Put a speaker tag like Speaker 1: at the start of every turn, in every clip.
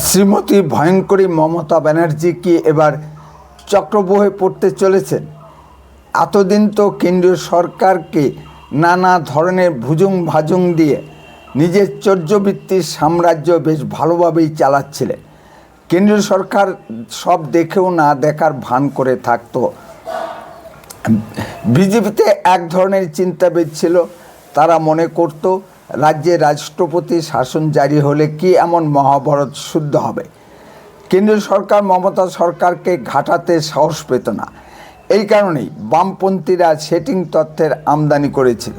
Speaker 1: শ্রীমতী ভয়ঙ্করী মমতা ব্যানার্জি কি এবার চক্রব্যূহে পড়তে চলেছেন? এতদিন তো কেন্দ্রীয় সরকারকে নানা ধরনের ভুজুং ভাজুং দিয়ে নিজের চর্যবৃত্তির সাম্রাজ্য বেশ ভালোভাবেই চালাচ্ছিলেন। কেন্দ্রীয় সরকার সব দেখেও না দেখার ভান করে থাকতো। বিজেপিতে এক ধরনের চিন্তাবিদ ছিল, তারা মনে করত রাজ্যে রাষ্ট্রপতি শাসন জারি হলে কি এমন মহাভারত শুদ্ধ হবে। কেন্দ্রীয় সরকার মমতা সরকারকে ঘাঁটাতে সাহস পেত না। এই কারণেই বামপন্থীরা সেটিং তথ্যের আমদানি করেছিল।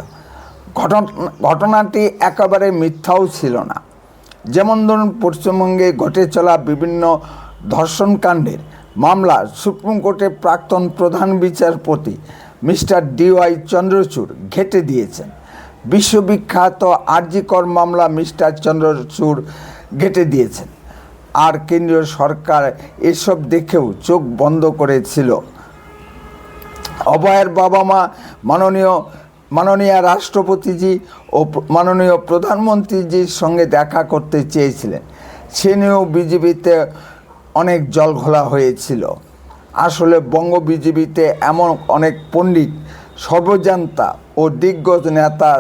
Speaker 1: ঘটনাটি একেবারে মিথ্যাও ছিল না। যেমন ধরুন, পশ্চিমবঙ্গে ঘটে চলা বিভিন্ন ধর্ষণকাণ্ডের মামলা সুপ্রিম কোর্টের প্রাক্তন প্রধান বিচারপতি মিস্টার DY চন্দ্রচূড় ঘেঁটে দিয়েছেন। বিশ্ববিখ্যাত আরজি কর মামলা মিস্টার চন্দ্রচূড় ঘেঁটে দিয়েছেন। আর কেন্দ্রীয় সরকার এসব দেখেও চোখ বন্ধ করেছিল। অভয়ের বাবা মা মাননীয় রাষ্ট্রপতিজি ও মাননীয় প্রধানমন্ত্রীজির সঙ্গে দেখা করতে চেয়েছিলেন। সে নিয়েও বিজেপিতে অনেক জলঘোলা হয়েছিল। আসলে বঙ্গ বিজেপিতে এমন অনেক পণ্ডিত, সর্বজান্তা ও দিগ্গজ নেতা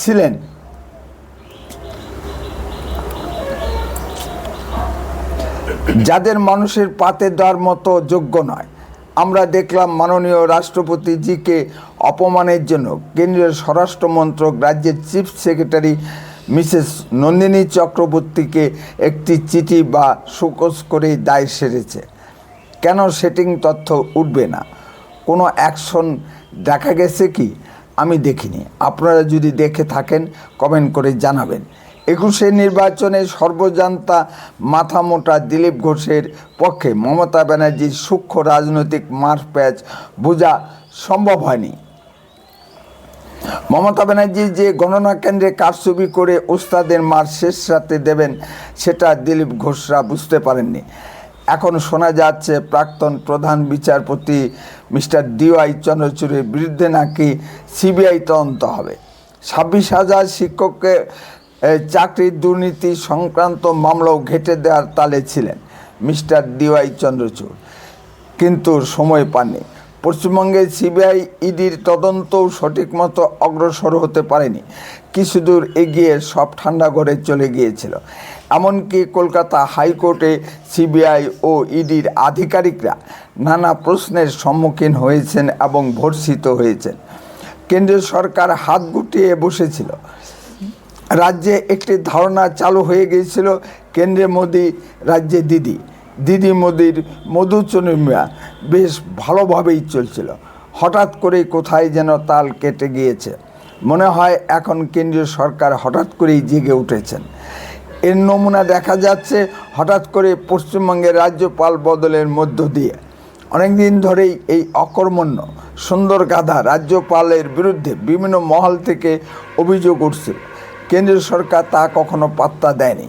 Speaker 1: ছিলেন যাদের মানুষের পাতে দেওয়ার মতো যোগ্য নয়। আমরা দেখলাম মাননীয় রাষ্ট্রপতিজিকে অপমানের জন্য কেন্দ্রীয় স্বরাষ্ট্র মন্ত্রক রাজ্যের চিফ সেক্রেটারি মিসেস নন্দিনী চক্রবর্তীকে একটি চিঠি বা শোকজ করে দায় সেরেছে। কেন সেটিং তথ্য উঠবে না? কোনো অ্যাকশন দেখা গেছে কি? আমি দেখিনি। আপনারা যদি দেখে থাকেন কমেন্ট করে জানাবেন। 21 নির্বাচনে সর্বজান্তা মাথামোটা দিলীপ ঘোষের পক্ষে মমতা ব্যানার্জির সূক্ষ্ম রাজনৈতিক মারপ্যাঁচ বোঝা সম্ভব হয়নি। মমতা ব্যানার্জি যে গণনা কেন্দ্রে কারচুপি করে ওস্তাদের মার শেষ রাতে দেবেন, সেটা দিলীপ ঘোষরা বুঝতে পারেননি। এখন শোনা যাচ্ছে প্রাক্তন প্রধান বিচারপতি মিস্টার DY চন্দ্রচূড়ের বিরুদ্ধে নাকি CBI তদন্ত হবে। 26,000 শিক্ষককে চাকরির দুর্নীতি সংক্রান্ত মামলাও ঘেঁটে দেওয়ার তালে ছিলেন মিস্টার DY চন্দ্রচূড়, কিন্তু সময় পাননি। পশ্চিমবঙ্গে CBI ইডির তদন্তও সঠিক মতো অগ্রসর হতে পারেনি। কিছু দূর এগিয়ে সব ঠান্ডা ঘরে চলে গিয়েছিল। এমনকি কলকাতা হাইকোর্টে CBI ও ইডির আধিকারিকরা নানা প্রশ্নের সম্মুখীন হয়েছেন এবং ভর্ৎসিত হয়েছেন। কেন্দ্রীয় সরকার হাত গুটিয়ে বসেছিল। রাজ্যে একটি ধারণা চালু হয়ে গিয়েছিল, কেন্দ্রে মোদি, রাজ্যে দিদি, দিদি মোদির মধুচন্দ্রিমা বেশ ভালোভাবেই চলছিল। হঠাৎ করে কোথায় যেন তাল কেটে গিয়েছে। মনে হয় এখন কেন্দ্রীয় সরকার হঠাৎ করেই জেগে উঠেছেন। এর নমুনা দেখা যাচ্ছে হঠাৎ করে পশ্চিমবঙ্গের রাজ্যপাল বদলের মধ্য দিয়ে। অনেকদিন ধরেই এই অকর্মণ্য সুন্দর গাধা রাজ্যপালের বিরুদ্ধে বিভিন্ন মহল থেকে অভিযোগ উঠছিল। কেন্দ্রীয় সরকার তা কখনো পাত্তা দেয়নি।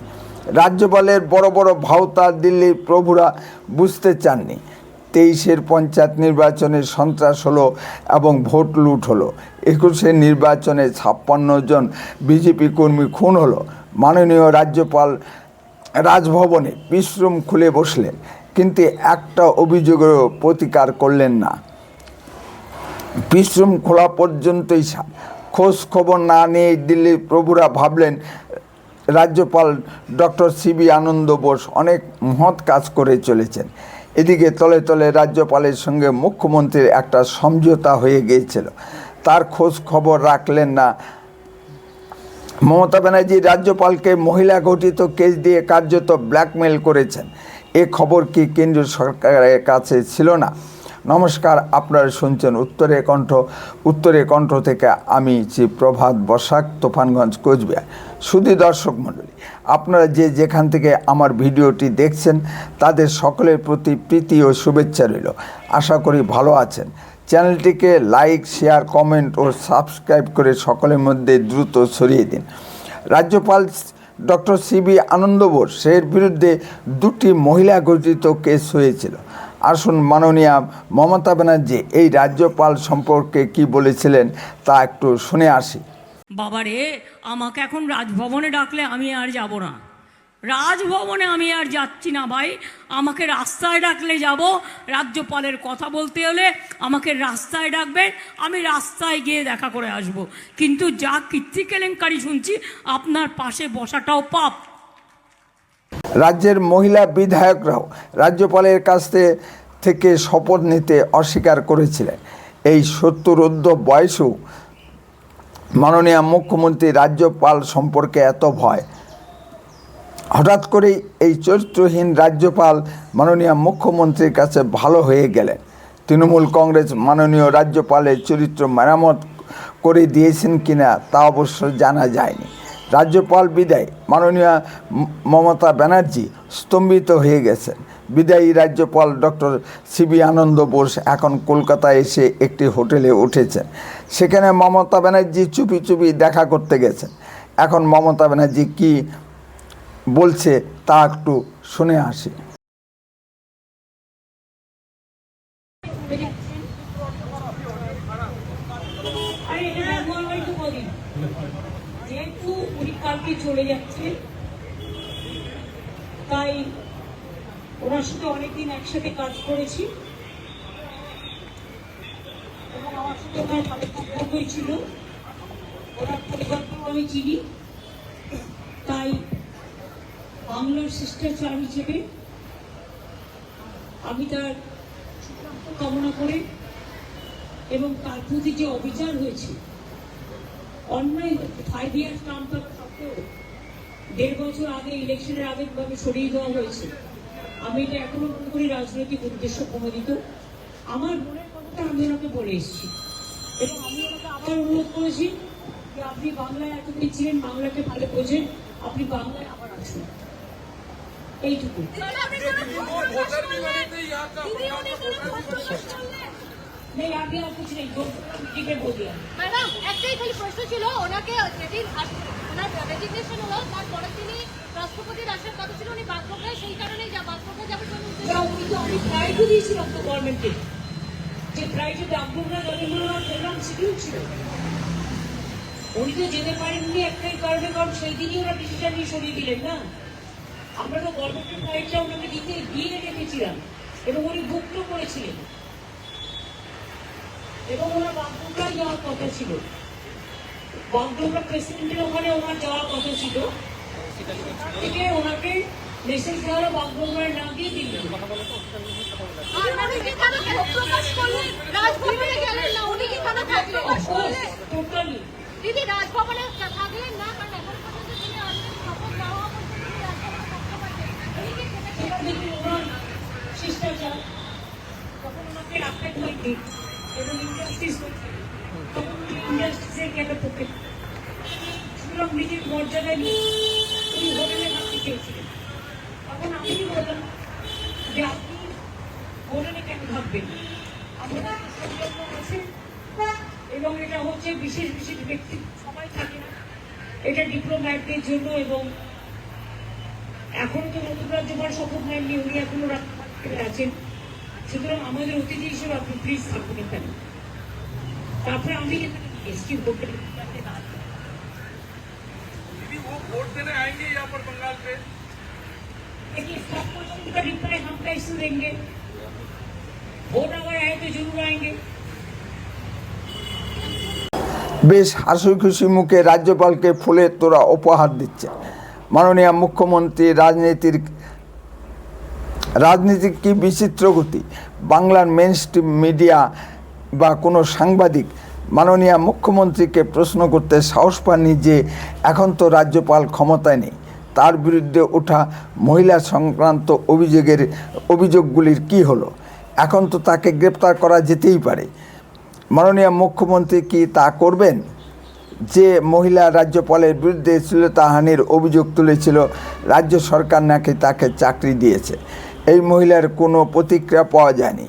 Speaker 1: রাজ্যপালের বড় বড় ভাওতা দিল্লির প্রভুরা বুঝতে চাননি। 23 পঞ্চায়েত নির্বাচনে সন্ত্রাস হলো এবং ভোট লুট হলো। 21 নির্বাচনে 56 জন বিজেপি কর্মী খুন হলো। মাননীয় রাজ্যপাল রাজভবনে বিশ্রম খুলে বসলেন, কিন্তু একটা অভিযোগেরও প্রতিকার করলেন না। বিশ্রম খোলা পর্যন্তই খোঁজ খবর না নিয়ে দিল্লির প্রভুরা ভাবলেন রাজ্যপাল ডক্টর CB আনন্দ বোস অনেক মহৎ কাজ করে চলেছেন। এদিকে তলে তলে রাজ্যপালের সঙ্গে মুখ্যমন্ত্রীর একটা সমঝোতা হয়ে গিয়েছিল, তার খোঁজ খবর রাখলেন না। মমতা ব্যানার্জি রাজ্যপালকে মহিলা গঠিত কেস দিয়ে কার্যত ব্ল্যাকমেল করেছেন। এ খবর কি কেন্দ্রীয় সরকারের কাছে ছিল না? নমস্কার, আপনারা শুনছেন উত্তরে কণ্ঠ থেকে আমি প্রভাত বসাক, তুফানগঞ্জ, কোচবিহার। শুধু দর্শক মণ্ডলী, আপনারা যেখান থেকে আমার ভিডিওটি দেখছেন তাদের সকলের প্রতি প্রীতি ও শুভেচ্ছা রইল। আশা করি ভালো আছেন। চ্যানেলটিকে লাইক, শেয়ার, কমেন্ট ও সাবস্ক্রাইব করে সকলের মধ্যে দ্রুত ছড়িয়ে দিন। রাজ্যপাল ডক্টর CB আনন্দ বোসের বিরুদ্ধে 2টি মহিলা গঠিত কেস হয়েছিল। আসুন মাননীয়া মমতা ব্যানার্জি এই রাজ্যপাল সম্পর্কে কি বলেছিলেন তা একটু শুনে আসি।
Speaker 2: বাবারে, আমাকে এখন রাজভবনে ডাকলে আমি আর যাব না। রাজভবনে আমি আর যাচ্ছি না ভাই, আমাকে রাস্তায় ডাকলে যাব। রাজ্যপালের কথা বলতে হলে আমাকে রাস্তায় ডাকবে, আমি রাস্তায় গিয়ে দেখা করে আসব। কিন্তু যা কীর্তি কেলেঙ্কারি শুনছি, আপনার পাশে বসাটাও পাপ।
Speaker 1: রাজ্যের মহিলা বিধায়করাও রাজ্যপালের কাছ থেকে শপথ নিতে অস্বীকার করেছিলেন। এই 70 বয়সেও মাননীয় মুখ্যমন্ত্রী রাজ্যপাল সম্পর্কে এত ভয়। হঠাৎ করেই এই চরিত্রহীন রাজ্যপাল মাননীয় মুখ্যমন্ত্রীর কাছে ভালো হয়ে গেলেন। তৃণমূল কংগ্রেস মাননীয় রাজ্যপালের চরিত্র মেরামত করে দিয়েছেন কিনা তা অবশ্য জানা যায়নি। রাজ্যপাল বিদায় মাননীয় মমতা ব্যানার্জি স্তম্ভিত হয়ে গেছেন। বিদায়ী রাজ্যপাল ডক্টর সিবি আনন্দ বোস এখন কলকাতায় এসে একটি হোটেলে উঠেছেন। সেখানে মমতা ব্যানার্জি চুপি চুপি দেখা করতে গেছেন। এখন মমতা ব্যানার্জি কি বলছে তা একটু শুনে আসি।
Speaker 2: যেহেতু উনি কালকে চলে যাচ্ছে, তাই ওনার সাথে অনেকদিন একসাথে কাজ করেছি এবং আমার সাথে ওনার ভালো সম্পর্কই ছিল। ওনার পরিবারকেও আমি চিনি, তাই বাংলার শিষ্টাচার হিসেবে আমি তার সুস্বাস্থ্য কামনা করে এবং তার প্রতি যে অবিচার হয়েছে, অন্যায় 5 ইয়ার্স টার্ম থাকা সত্ত্বেও 1.5 বছর আগে ইলেকশনের আগে ভাবে সরিয়ে দেওয়া হয়েছে। আমি এটা এখনো মনে করি রাজনৈতিক উদ্দেশ্য প্রণোদিত। আমার মনের কথাটা আমি ওনাকে বলে এসেছি এবং আমি ওনাকে আবার অনুরোধ করেছি যে আপনি বাংলায় এতদিন ছিলেন, বাংলাকে ভালো বোঝেন, আপনি বাংলায় আবার আসুন। এইটুকু। नहीं आप यहाँ कुछ नहीं, जो टिकट हो गया।
Speaker 3: मैडम একটাই খালি প্রশ্ন ছিল, ওনাকে যেদিন ওনার রেজিগনেশন হলো তার পরের দিনই রাষ্ট্রপতির আসার কথা ছিল, উনি বাগডোগরায় সেই কারণেই বাগডোগরা যাবে জন্য
Speaker 2: উনি তো আমি ট্রাই তো দিয়েছিলাম তো গভর্নমেন্টকে, যে ট্রাই যে বাগডোগরা যাবে বলে আমার প্রোগ্রাম শিডিউল ছিল। উনি তো যেতে পারেননি একটাই কারণে, কারণ সেই দিনই ওরা ডিসিশন নিয়ে সরিয়ে দিলেন না। আমরা তো গভর্নমেন্টের ফ্লাইটটা ওনাকে দিয়ে রেখেছিলাম এবং উনি বুকও করেছিলেন এবং ওনার বাগডোগরায় যাওয়ার কথা ছিল। বাগডোগরা প্রেসিডেন্টের ওখানে ওনার যাওয়ার কথা ছিল, থেকে ওনাকে মেসেজ দেওয়া হলো বাগডোগরায় না দিয়ে দিল।
Speaker 3: রাজভবনে গেলেন না, উনি কি কেন থাকলেন?
Speaker 2: টোটালি
Speaker 3: দিদি রাজভবনে থাকলেন না, কারণ এখন পর্যন্ত তিনি আসবেন শপথ দেওয়া পর্যন্ত রাজভবনে থাকতে পারবেন।
Speaker 2: ওনার শিষ্টাচার তখন ওনাকে রাখতে হয়নি এবং ইন্ডাস্ট্রিজ তখন ইন্ডাস্ট্রিজের একটা পক্ষে সুতরাং নিজের মর্যাদায় উনি হোটেলে থাকতে চেয়েছিলেন। তখন আমি বললাম যে আপনি হোটেলে কেন থাকবেন, আমাদের সৌজন্য আছে এবং এটা হচ্ছে বিশেষ বিশেষ ব্যক্তি, সবাই থাকে না, এটা ডিপ্লোম্যাটদের জন্য। এবং এখনো তো নতুন রাজ্যপাল শপথ নেননি, উনি এখনো রাজ্যপাল আছেন, সুতরাং আমাদের অতিথি হিসেবে আপনি প্লিজ থাকুন এখানে। তারপরে আমি এসছি হোটেল
Speaker 4: वोट देने आएंगे यहाँ पर बंगाल पे,
Speaker 2: देखिए सब क्वेश्चन का रिप्लाई हम कैसे देंगे, वोट अगर आए तो जरूर आएंगे।
Speaker 1: বেশ হাসি খুশি মুখে রাজ্যপালকে ফুলের তোড়া উপহার দিচ্ছে মাননীয় মুখ্যমন্ত্রী। রাজনীতির কি বিচিত্র গতি। বাংলার মেইন স্ট্রিম মিডিয়া বা কোনো সাংবাদিক মাননীয় মুখ্যমন্ত্রীকে প্রশ্ন করতে সাহস পাননি যে এখন তো রাজ্যপাল ক্ষমতায় নেই, তার বিরুদ্ধে ওঠা মহিলা সংক্রান্ত অভিযোগগুলির কি হলো। এখন তো তাকে গ্রেপ্তার করা যেতেই পারে। মাননীয় মুখ্যমন্ত্রী কি তা করবেন? যে মহিলা রাজ্যপালের বিরুদ্ধে শ্লীলতাহানির অভিযোগ তুলেছিল, রাজ্য সরকার নাকি তাকে চাকরি দিয়েছে। এই মহিলার কোনো প্রতিক্রিয়া পাওয়া যায়নি।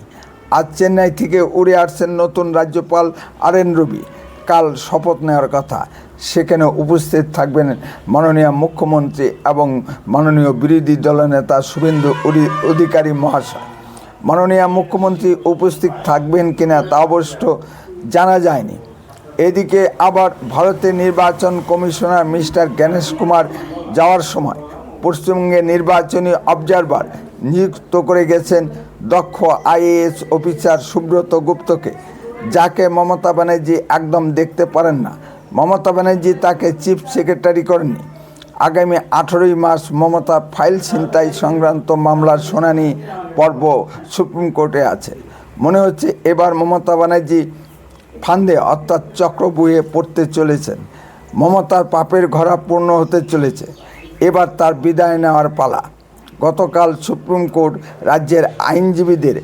Speaker 1: আজ চেন্নাই থেকে উড়ে আসছেন নতুন রাজ্যপাল RN রবি। কাল শপথ নেওয়ার কথা, সেখানে উপস্থিত থাকবেন মাননীয় মুখ্যমন্ত্রী এবং মাননীয় বিরোধী দলনেতা শুভেন্দু অধিকারী মহাশয়। মাননীয় মুখ্যমন্ত্রী উপস্থিত থাকবেন কিনা তা অবশ্য জানা যায়নি। এদিকে আবার ভারতের নির্বাচন কমিশনার মিস্টার গণেশ কুমার যাওয়ার সময় পশ্চিমবঙ্গে নির্বাচনী অবজারভার নিযুক্ত করে গেছেন দক্ষ আইএএস অফিসার সুব্রত গুপ্তকে, যাকে মমতা ব্যানার্জি একদম দেখতে পারেন না। মমতা ব্যানার্জি তাকে চিফ সেক্রেটারি করেননি। আগামী 18ই মার্চ মমতা ফাইল ছিনতাই সংক্রান্ত মামলার শুনানি পর্ব সুপ্রিম কোর্টে আছে। মনে হচ্ছে এবার মমতা ব্যানার্জি ফান্দে অর্থাৎ চক্রব্যূহে পড়তে চলেছেন। মমতার পাপের ঘোড়া পূর্ণ হতে চলেছে। এবার তার বিদায় নেওয়ার পালা। গতকাল সুপ্রিম কোর্ট রাজ্যের আইনজীবীদের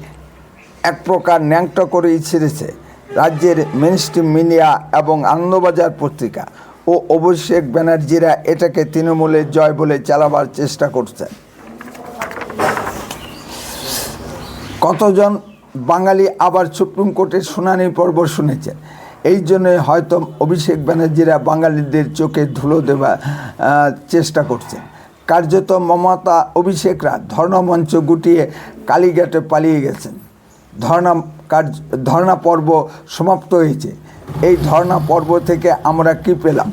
Speaker 1: এক প্রকার ন্যাংটো করেই ছেড়েছে। রাজ্যের মেনস্ট্রিম মিডিয়া এবং আনন্দবাজার পত্রিকা ও অভিষেক ব্যানার্জিরা এটাকে তৃণমূলের জয় বলে চালাবার চেষ্টা করছেন। কতজন বাঙালি আবার সুপ্রিম কোর্টের শুনানি পর্ব শুনেছেন। এই জন্যই হয়তো অভিষেক ব্যানার্জিরা বাঙালিদের চোখে ধুলো দেওয়ার চেষ্টা করছেন। কার্যত মমতা অভিষেকরা ধর্ণামঞ্চ গুটিয়ে কালীঘাটে পালিয়ে গেছেন। ধর্ণা পর্ব সমাপ্ত হয়েছে। এই ধর্ণা পর্ব থেকে আমরা কি পেলাম?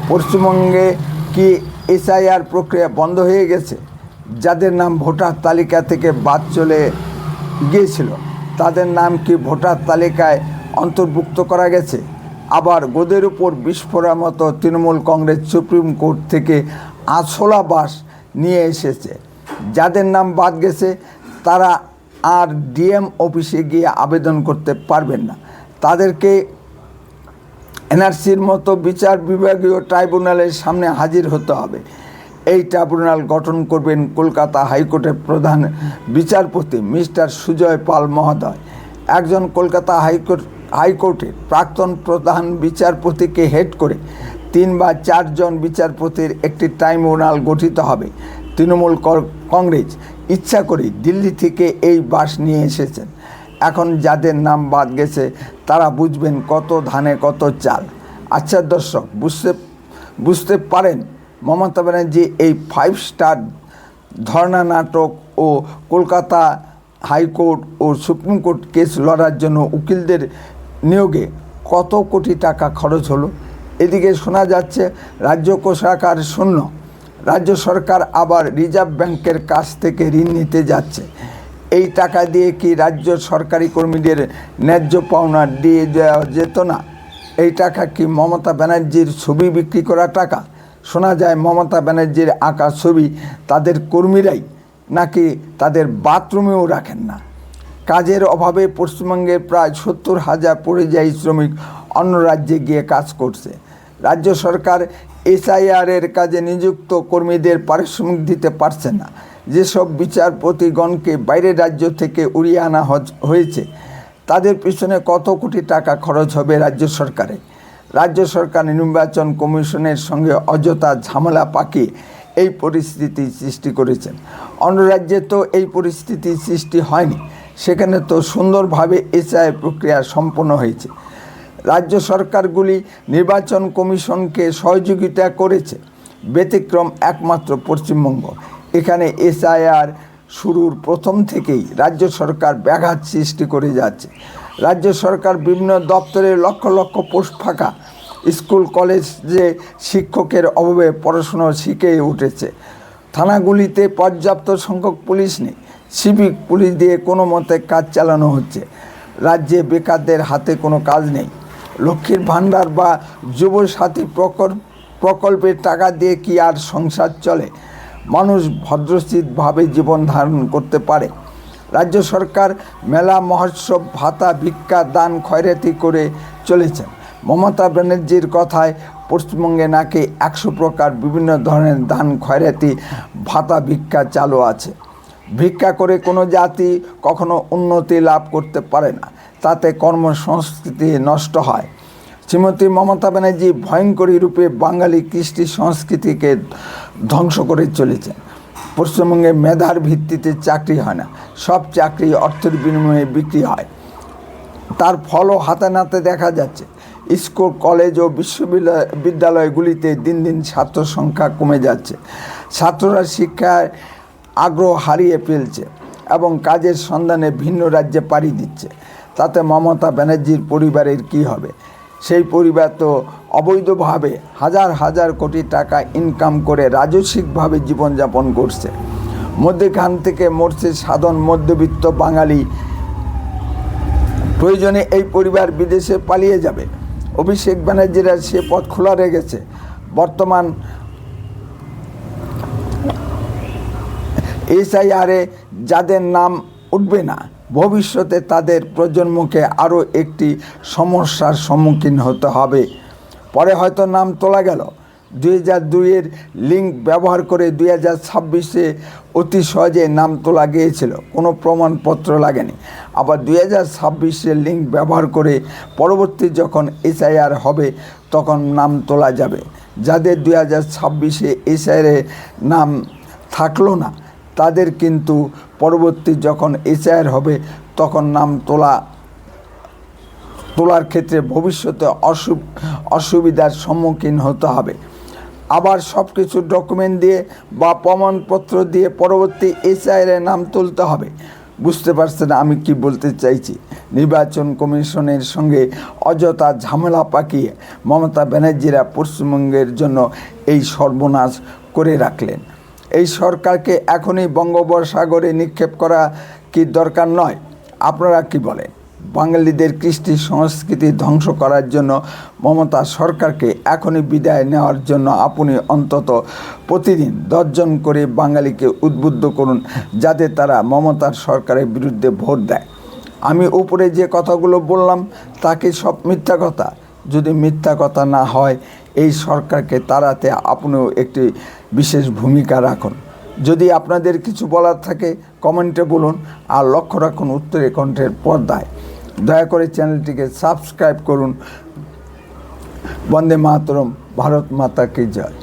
Speaker 1: পশ্চিমবঙ্গে কি এসআইআর প্রক্রিয়া বন্ধ হয়ে গেছে? যাদের নাম ভোটার তালিকা থেকে বাদ চলে গিয়েছিল তাদের নাম কি ভোটার তালিকায় অন্তর্ভুক্ত করা গেছে? আবার গোদের উপর বিস্ফোরণের মতো তৃণমূল কংগ্রেস সুপ্রিম কোর্ট থেকে আছলা বাস নিয়ে এসেছে। যাদের নাম বাদ গেছে তারা আর ডিএম অফিসে গিয়ে আবেদন করতে পারবেন না। তাদেরকে এনআরসির মতো বিচার বিভাগীয় ট্রাইব্যুনালের সামনে হাজির হতে হবে। এই ট্রাইব্যুনাল গঠন করবেন কলকাতা হাইকোর্টের প্রধান বিচারপতি মিস্টার সুজয় পাল মহোদয়। একজন কলকাতা হাইকোর্টের প্রাক্তন প্রধান বিচারপতিকে হেড করে 3 বা 4 জন বিচারপতির একটি ট্রাইব্যুনাল গঠিত হবে। তৃণমূল কংগ্রেস ইচ্ছা করে দিল্লি থেকে এই বাস নিয়ে এসেছেন। এখন যাদের নাম বাদ গেছে তারা বুঝবেন কত ধানে কত চাল। আচ্ছা দর্শক, বুঝতে পারেন মমতা ব্যানার্জি এই 5 স্টার ধর্ণা নাটক ও কলকাতা হাইকোর্ট ও সুপ্রিম কোর্ট কেস লড়ার জন্য উকিলদের নিয়োগে কত কোটি টাকা খরচ হলো। এদিকে শোনা যাচ্ছে রাজ্য কোষাগার শূন্য। রাজ্য সরকার আবার রিজার্ভ ব্যাংকের কাছ থেকে ঋণ নিতে যাচ্ছে। এই টাকা দিয়ে কি রাজ্য সরকারি কর্মীদের ন্যায্য পাওনা দিয়ে দেওয়া যেত না? এই টাকা কি মমতা ব্যানার্জির ছবি বিক্রি করা টাকা? শোনা যায় মমতা ব্যানার্জির আঁকা ছবি তাদের কর্মীরাই নাকি তাদের বাথরুমেও রাখেন না। কাজের অভাবে পশ্চিমবঙ্গের প্রায় 70,000 পরিযায়ী শ্রমিক অন্য রাজ্যে গিয়ে কাজ করছে। রাজ্য সরকার এসআইআরের কাজে নিযুক্ত কর্মীদের পারিশ্রমিক দিতে পারছে না। যেসব বিচারপতিগণকে বাইরের রাজ্য থেকে উড়িয়ে আনা হয়েছে তাদের পিছনে কত কোটি টাকা খরচ হবে রাজ্য সরকারে। রাজ্য সরকার নির্বাচন কমিশনের সঙ্গে অযথা ঝামেলা পাকিয়ে এই পরিস্থিতি সৃষ্টি করেছেন। অন্য রাজ্যে তো এই পরিস্থিতি সৃষ্টি হয়নি, সেখানে তো সুন্দরভাবে এসআই প্রক্রিয়া সম্পন্ন হয়েছে। রাজ্য সরকারগুলি নির্বাচন কমিশনকে সহযোগিতা করেছে। ব্যতিক্রম একমাত্র পশ্চিমবঙ্গ। এখানে এসআইআর শুরুর প্রথম থেকেই রাজ্য সরকার ব্যাঘাত সৃষ্টি করে যাচ্ছে। রাজ্য সরকার বিভিন্ন দপ্তরে লক্ষ লক্ষ পোস্ট ফাঁকা। স্কুল কলেজে শিক্ষকের অভাবে পড়াশুনো শিখে উঠেছে। থানাগুলিতে পর্যাপ্ত সংখ্যক পুলিশ নেই। সিভিক পুলিশ দিয়ে কোনো মতে কাজ চালানো হচ্ছে। রাজ্যে বেকারদের হাতে কোনো কাজ নেই। লক্ষ্মীর ভাণ্ডার বা যুবসাথী প্রকল্পের টাকা দিয়ে কি আর সংসার চলে? মানুষ ভদ্রস্থিতভাবে জীবন ধারণ করতে পারে? রাজ্য সরকার মেলা মহোৎসব ভাতা ভিক্ষা দান খয়রাতি করে চলেছেন। মমতা ব্যানার্জির কথায় পশ্চিমবঙ্গে নাকি 100 প্রকার বিভিন্ন ধরনের দান খয়রাতি ভাতা ভিক্ষা চালু আছে। ভিক্ষা করে কোনো জাতি কখনো উন্নতি লাভ করতে পারে না, তাতে কর্মসংস্কৃতি নষ্ট হয়। শ্রীমতী মমতা ব্যানার্জি ভয়ঙ্করী রূপে বাঙালি কৃষ্টি সংস্কৃতিকে ধ্বংস করে চলেছেন। পশ্চিমবঙ্গে মেধার ভিত্তিতে চাকরি হয় না, সব চাকরি অর্থের বিনিময়ে বিক্রি হয়। তার ফলও হাতে নাতে দেখা যাচ্ছে। স্কুল কলেজ ও বিশ্ববিদ্যালয়গুলিতে দিন দিন ছাত্র সংখ্যা কমে যাচ্ছে। ছাত্ররা শিক্ষায় আগ্রহ হারিয়ে ফেলছে এবং কাজের সন্ধানে ভিন্ন রাজ্যে পাড়ি দিচ্ছে। তাতে মমতা ব্যানার্জির পরিবারের কি হবে? সেই পরিবার তো অবৈধভাবে হাজার হাজার কোটি টাকা ইনকাম করে রাজস্বিকভাবে জীবনযাপন করছে, মধ্যখান থেকে মরছে সাধারণ মধ্যবিত্ত বাঙালি। প্রয়োজনে এই পরিবার বিদেশে পালিয়ে যাবে। অভিষেক ব্যানার্জিরা সে পথ খোলা রেখেছে। বর্তমান এসআইআরে যাদের নাম উঠবে না, ভবিষ্যতে তাদের প্রজন্মকে আরও একটি সমস্যার সম্মুখীন হতে হবে। পরে হয়তো নাম তোলা গেল। 2002-এর লিঙ্ক ব্যবহার করে 2026-এ অতি সহজে নাম তোলা গিয়েছিল, কোনো প্রমাণপত্র লাগেনি। আবার 2026-এর লিঙ্ক ব্যবহার করে পরবর্তী যখন এসআইআর হবে তখন নাম তোলা যাবে। যাদের 2026-এ এসআইআরে নাম থাকলো না তাদের কিন্তু পরবর্তী যখন এসআইআর হবে তখন নাম তোলার ক্ষেত্রে ভবিষ্যতে অসুবিধার সম্মুখীন হতে হবে। আবার সব কিছু ডকুমেন্ট দিয়ে বা প্রমাণপত্র দিয়ে পরবর্তী এসআইআরে নাম তুলতে হবে। বুঝতে পারছেন আমি কি বলতে চাইছি? নির্বাচন কমিশনের সঙ্গে অযথা ঝামেলা পাকিয়ে মমতা ব্যানার্জিরা পশ্চিমবঙ্গের জন্য এই সর্বনাশ করে রাখলেন। এই সরকারকে এখনই বঙ্গোপসাগরে নিক্ষেপ করা কি দরকার নয়? আপনারা কি বলেন? বাঙালিদের কৃষ্টি সংস্কৃতি ধ্বংস করার জন্য মমতা সরকারকে এখনই বিদায় নেওয়ার জন্য আপনি অন্তত প্রতিদিন 10 জন করে বাঙালিকে উদ্বুদ্ধ করুন যাতে তারা মমতার সরকারের বিরুদ্ধে ভোট দেয়। আমি উপরে যে কথাগুলো বললাম তাকে সব মিথ্যা কথা। যদি মিথ্যা কথা না হয় এই সরকারকে তাড়াতে আপনিও একটি বিশেষ ভূমিকা রাখুন। যদি আপনাদের কিছু বলার থাকে কমেন্টে বলুন, আর লক্ষ্য রাখুন উত্তরের কণ্ঠের পর্দায়। দয়া করে চ্যানেলটিকে সাবস্ক্রাইব করুন। বন্দে মাতরম, ভারত মাতা কি জয়।